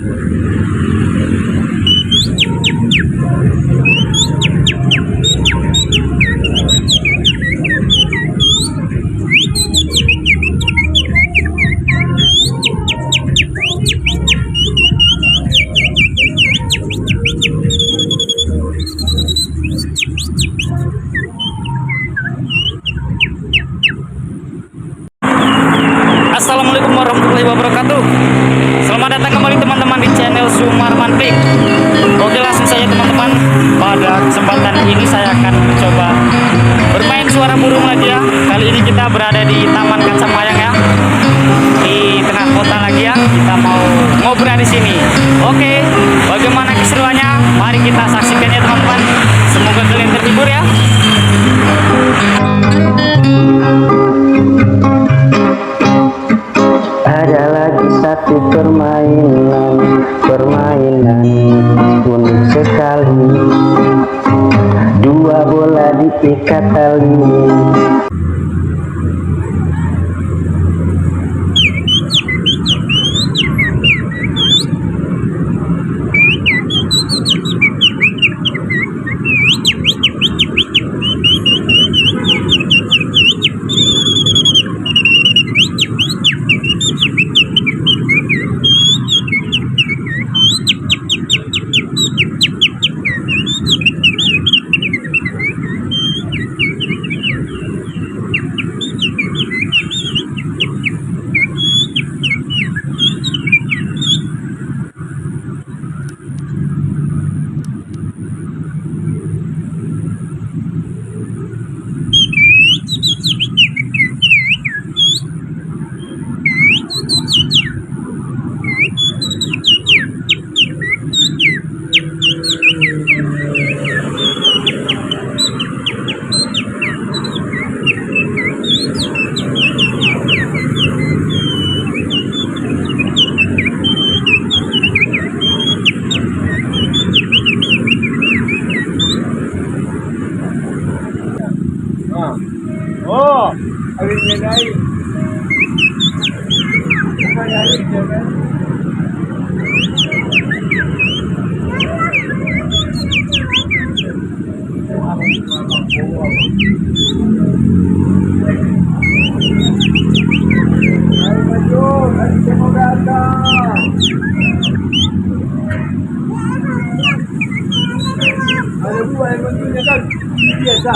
Assalamualaikum warahmatullahi wabarakatuh. Selamat datang kembali teman-teman di channel Sumarman Klik. Oke, langsung saja teman-teman. Pada kesempatan ini saya akan mencoba bermain suara burung lagi ya. Kali ini kita berada di Taman Kacamaya ya, di tengah kota lagi ya. Kita mau ngobrol di sini. Oke, bagaimana keseruannya? Mari kita saksikan ya teman-teman. Semoga kalian terhibur ya. Ada lagi satu permainan unik sekali. Dua bola diikat tali. Oh, akhirnya naik. Akhirnya kan. Ayo maju, nanti mau datang. Ada buah yang majunya kan, biasa.